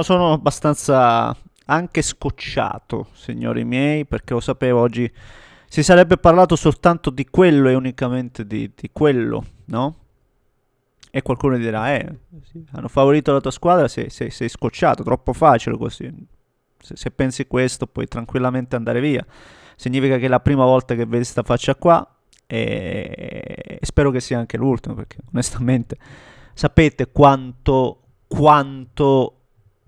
sono abbastanza anche scocciato, signori miei, perché lo sapevo oggi si sarebbe parlato soltanto di quello e unicamente di quello, no? E qualcuno dirà, sì, hanno favorito la tua squadra, sei scocciato, troppo facile così. Se pensi questo puoi tranquillamente andare via. Significa che è la prima volta che vedi questa faccia qua e spero che sia anche l'ultima, perché onestamente sapete quanto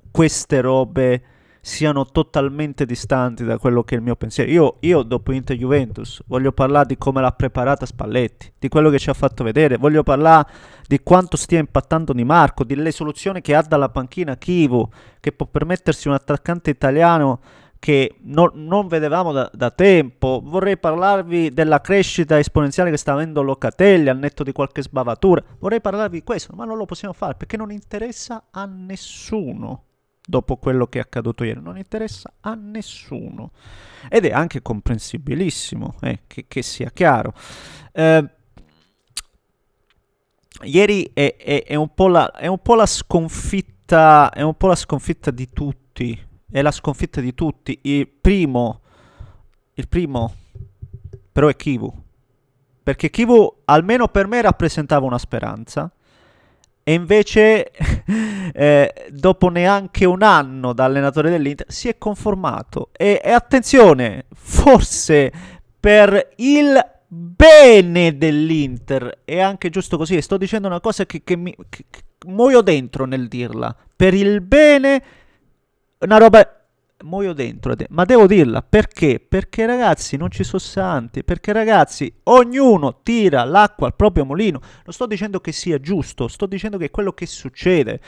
queste robe siano totalmente distanti da quello che è il mio pensiero. Io dopo Inter-Juventus voglio parlare di come l'ha preparata Spalletti, di quello che ci ha fatto vedere, voglio parlare di quanto stia impattando Di Marco, delle soluzioni che ha dalla panchina Chivu, che può permettersi un attaccante italiano che non vedevamo da tempo. Vorrei parlarvi della crescita esponenziale che sta avendo Locatelli al netto di qualche sbavatura. Vorrei parlarvi di questo, ma non lo possiamo fare perché non interessa a nessuno. Dopo quello che è accaduto ieri, non interessa a nessuno. Ed è anche comprensibilissimo, che sia chiaro. Ieri è un po' la sconfitta, è un po' la sconfitta di tutti. È la sconfitta di tutti. Il primo però è Chivu. Perché Chivu, almeno per me, rappresentava una speranza. E invece, dopo neanche un anno da allenatore dell'Inter, si è conformato. E attenzione, forse per il bene dell'Inter, è anche giusto così. Sto dicendo una cosa che muoio dentro nel dirla. Per il bene, una roba... Muoio dentro, ma devo dirla perché? Perché ragazzi non ci sono santi, perché ragazzi ognuno tira l'acqua al proprio mulino. Non sto dicendo che sia giusto, sto dicendo che è quello che succede.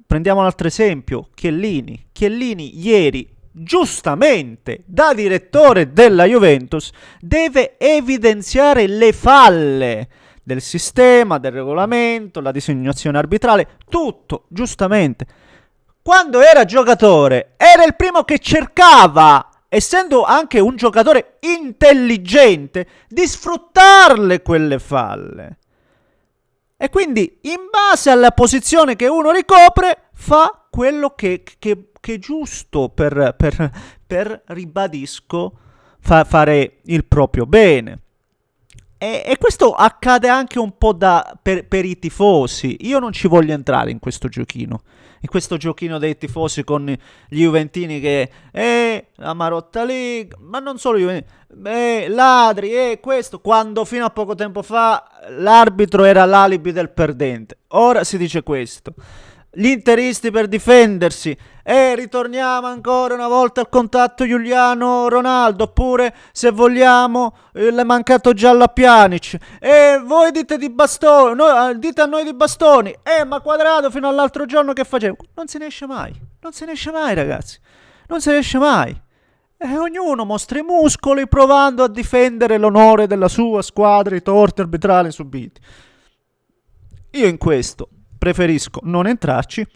Prendiamo un altro esempio, Chiellini ieri giustamente da direttore della Juventus deve evidenziare le falle del sistema, del regolamento, la designazione arbitrale, tutto giustamente. Quando era giocatore era il primo che cercava, essendo anche un giocatore intelligente, di sfruttarle quelle falle. E quindi in base alla posizione che uno ricopre fa quello che è giusto per ribadisco, fare il proprio bene. E questo accade anche un po' per i tifosi. Io non ci voglio entrare in questo giochino dei tifosi con gli juventini che la marotta lì, ma non solo gli juventini, ladri, questo, quando fino a poco tempo fa l'arbitro era l'alibi del perdente. Ora si dice questo. Gli interisti per difendersi, ritorniamo ancora una volta al contatto Giuliano Ronaldo, oppure se vogliamo l'è mancato giallo a Pjanic, voi dite di bastoni, dite a noi di bastoni, ma Quadrato fino all'altro giorno che faceva? Non se ne esce mai ragazzi, non se ne esce mai. Ognuno mostra i muscoli provando a difendere l'onore della sua squadra, i torti arbitrali subiti. Io in questo preferisco non entrarci.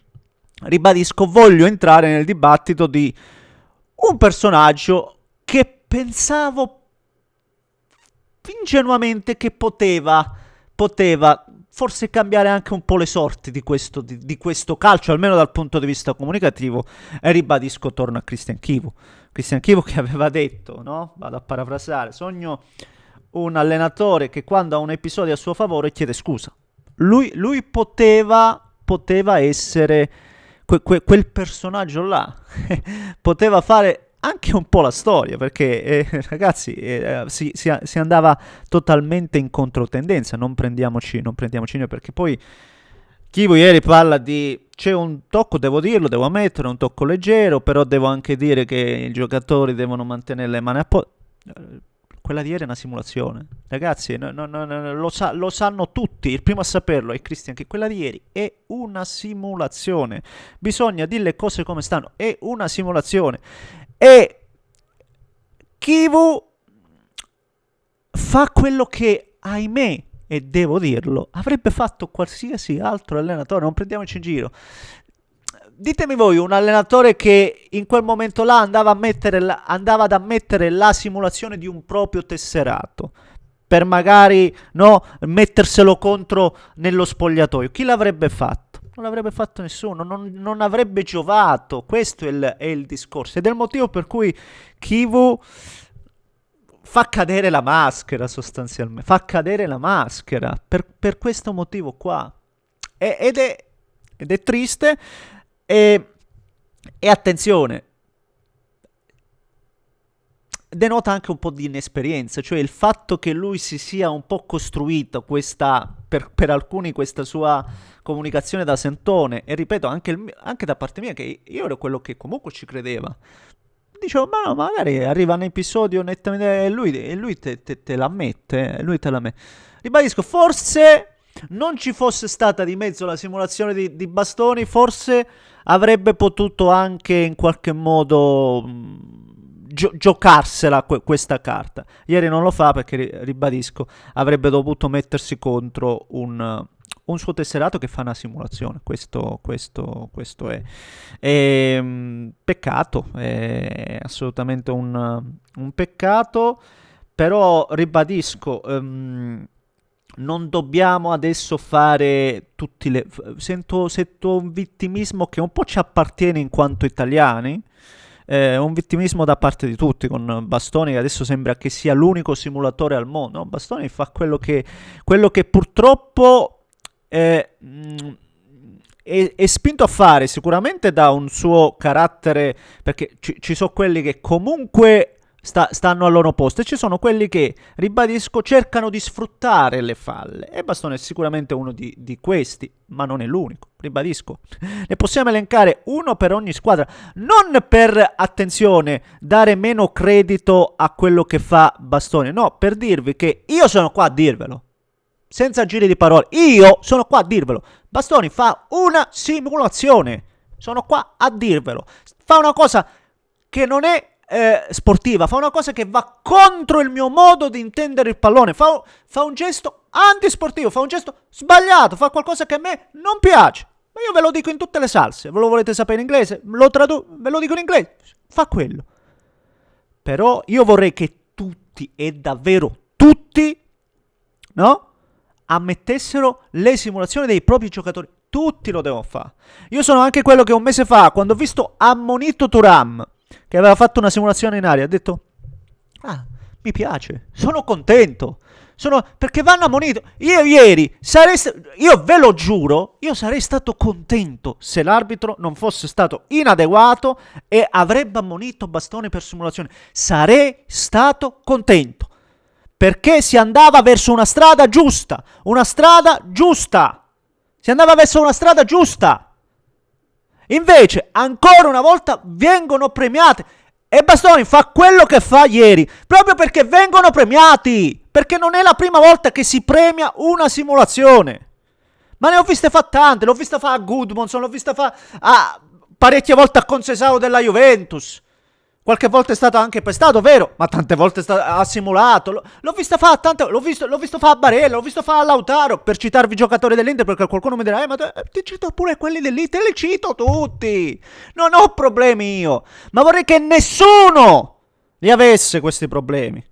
Ribadisco, voglio entrare nel dibattito di un personaggio che pensavo ingenuamente che poteva forse cambiare anche un po' le sorti di questo calcio, almeno dal punto di vista comunicativo. E ribadisco, torna a Christian Chivu che aveva detto, no? Vado a parafrasare: sogno un allenatore che quando ha un episodio a suo favore chiede scusa. Lui poteva essere quel personaggio là. Poteva fare anche un po' la storia, perché ragazzi si andava totalmente in controtendenza. Non prendiamoci perché poi Chivu ieri parla di c'è un tocco, devo dirlo, devo ammettere, un tocco leggero, però devo anche dire che i giocatori devono mantenere le mani a posto. Quella di ieri è una simulazione, ragazzi, lo sanno tutti. Il primo a saperlo è Christian, che quella di ieri è una simulazione. Bisogna dire le cose come stanno, è una simulazione. E Chivu fa quello che, ahimè, e devo dirlo, avrebbe fatto qualsiasi altro allenatore. Non prendiamoci in giro. Ditemi voi un allenatore che in quel momento là andava ad ammettere la simulazione di un proprio tesserato per magari metterselo contro nello spogliatoio. Chi l'avrebbe fatto? Non l'avrebbe fatto nessuno, non avrebbe giovato. Questo è il discorso. Ed è il motivo per cui Kivu fa cadere la maschera sostanzialmente. Fa cadere la maschera per questo motivo qua. Ed è triste. E attenzione, denota anche un po' di inesperienza, cioè il fatto che lui si sia un po' costruito questa, per alcuni, questa sua comunicazione da sentone, e ripeto, anche da parte mia, che io ero quello che comunque ci credeva. Dicevo, ma no, magari arriva un episodio nettamente e lui te l'ammette, lui te l'ammette. Ribadisco, forse non ci fosse stata di mezzo la simulazione di bastoni, forse avrebbe potuto anche in qualche modo giocarsela questa carta. Ieri non lo fa perché, ribadisco, avrebbe dovuto mettersi contro un suo tesserato che fa una simulazione. Questo è. Peccato, è assolutamente un peccato, però ribadisco, non dobbiamo adesso fare tutti le... Sento un vittimismo che un po' ci appartiene in quanto italiani, un vittimismo da parte di tutti, con Bastoni che adesso sembra che sia l'unico simulatore al mondo. No? Bastoni fa quello che purtroppo è spinto a fare, sicuramente da un suo carattere, perché ci sono quelli che comunque stanno al loro posto e ci sono quelli che, ribadisco, cercano di sfruttare le falle, e Bastone è sicuramente uno di questi, ma non è l'unico, ribadisco. Ne possiamo elencare uno per ogni squadra, non per, attenzione, dare meno credito a quello che fa Bastone, no, per dirvi che io sono qua a dirvelo, senza giri di parole, io sono qua a dirvelo. Bastoni fa una simulazione, sono qua a dirvelo, fa una cosa che non è sportiva, fa una cosa che va contro il mio modo di intendere il pallone, fa un gesto antisportivo, fa un gesto sbagliato, fa qualcosa che a me non piace, ma io ve lo dico in tutte le salse. Ve lo volete sapere in inglese? Ve lo dico in inglese, fa quello. Però io vorrei che tutti, e davvero tutti, no? Ammettessero le simulazioni dei propri giocatori. Tutti lo devono fare. Io sono anche quello che un mese fa, quando ho visto Ammonito Thuram, che aveva fatto una simulazione in aria, ha detto: ah, mi piace, sono contento, perché vanno ammonito. Io ieri io ve lo giuro, io sarei stato contento se l'arbitro non fosse stato inadeguato e avrebbe ammonito Bastone per simulazione. Sarei stato contento, perché si andava verso una strada giusta, si andava verso una strada giusta. Invece, ancora una volta, vengono premiate. E Bastoni fa quello che fa ieri, proprio perché vengono premiati. Perché non è la prima volta che si premia una simulazione. Ma ne ho viste fa tante. L'ho vista fa a Gudmundsson, l'ho vista fa parecchie volte a Conceição della Juventus. Qualche volta è stato anche pestato, vero? Ma tante volte ha simulato. L'ho vista fa l'ho visto fa a Barella, l'ho visto fa a Lautaro, per citarvi i giocatori dell'Inter, perché qualcuno mi dirà: ma ti cito pure quelli dell'Inter, li cito tutti. Non ho problemi io, ma vorrei che nessuno li avesse questi problemi.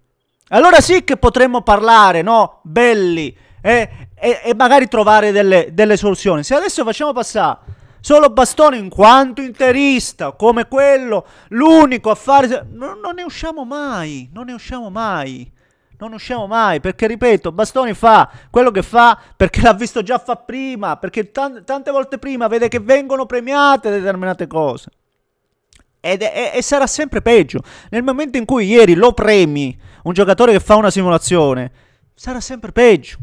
Allora sì che potremmo parlare, no? Belli, e magari trovare delle soluzioni. Se adesso facciamo passare solo Bastoni in quanto interista, come quello, l'unico a fare... Non ne usciamo mai, perché ripeto, Bastoni fa quello che fa perché l'ha visto già fa prima, perché tante volte prima vede che vengono premiate determinate cose. E sarà sempre peggio. Nel momento in cui ieri lo premi, un giocatore che fa una simulazione, sarà sempre peggio.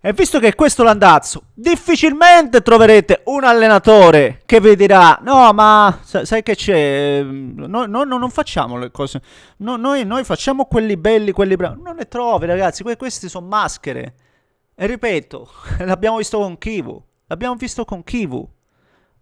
E visto che è questo l'andazzo, difficilmente troverete un allenatore che vi dirà: no, ma sai che c'è, noi non facciamo le cose, noi facciamo quelli belli, quelli bravi. Non ne trovi, ragazzi, questi sono maschere. E ripeto, l'abbiamo visto con Kivu,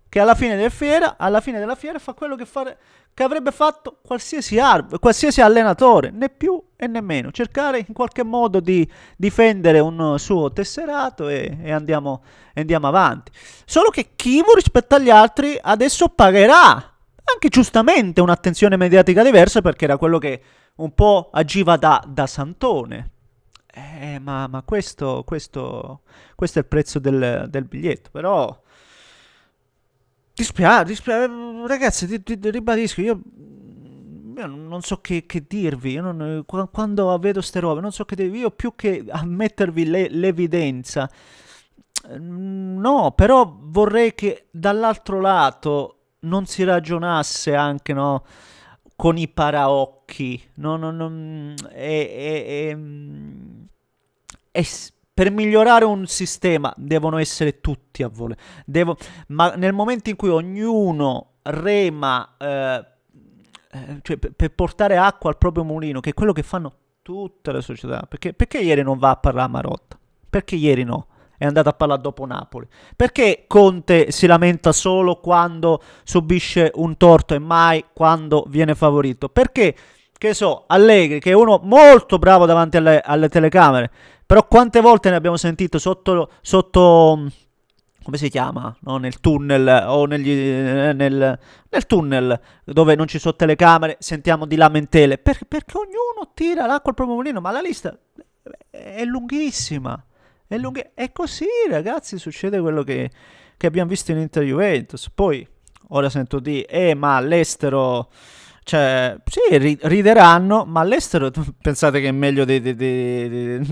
che alla fine della fiera fa quello che avrebbe fatto qualsiasi allenatore, né più e né meno, cercare in qualche modo di difendere un suo tesserato e andiamo avanti. Solo che Kivu, rispetto agli altri, adesso pagherà anche giustamente un'attenzione mediatica diversa, perché era quello che un po' agiva da santone. ma questo è il prezzo del biglietto, però ragazzi, ti ribadisco, io non so che dirvi, io quando vedo ste robe non so che dirvi, io più che ammettervi l'evidenza, no, però vorrei che dall'altro lato non si ragionasse anche, no, con i paraocchi, no, per migliorare un sistema devono essere tutti a voler, ma nel momento in cui ognuno rema, cioè per portare acqua al proprio mulino, che è quello che fanno tutte le società, perché ieri non va a parlare a Marotta? Perché ieri no? È andato a parlare dopo Napoli. Perché Conte si lamenta solo quando subisce un torto e mai quando viene favorito? Perché, che so, Allegri, che è uno molto bravo davanti alle telecamere, però quante volte ne abbiamo sentito sotto come si chiama? No? Nel tunnel o nel tunnel dove non ci sono telecamere, sentiamo di lamentele. Perché ognuno tira l'acqua al proprio mulino, ma la lista è lunghissima. È così, ragazzi, succede quello che abbiamo visto in Inter Juventus. Poi, ora sento di, ma all'estero, cioè, sì, rideranno, ma all'estero pensate che è meglio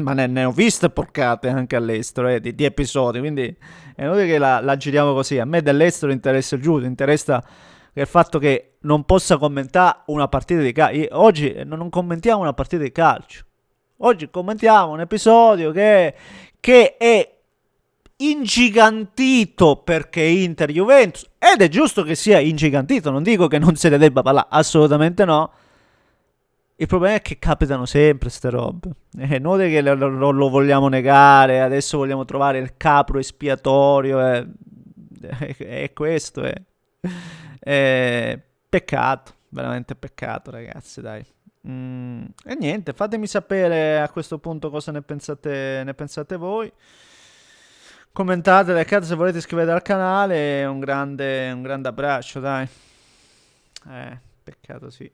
ma ne ho viste porcate anche all'estero, di episodi, quindi è inutile che la giriamo così. A me dell'estero interessa il giusto, interessa il fatto che non possa commentare una partita di calcio. Oggi non commentiamo una partita di calcio. Oggi commentiamo un episodio che è ingigantito perché Inter Juventus, ed è giusto che sia ingigantito, non dico che non se ne debba parlare, assolutamente no. Il problema è che capitano sempre ste robe. Non è che lo vogliamo negare, adesso vogliamo trovare il capro espiatorio. È questo. Peccato, veramente peccato, ragazzi, dai. E niente, fatemi sapere a questo punto cosa ne pensate voi. Commentate, leccate se volete, iscrivetevi al canale. Un grande abbraccio, dai. Peccato, sì.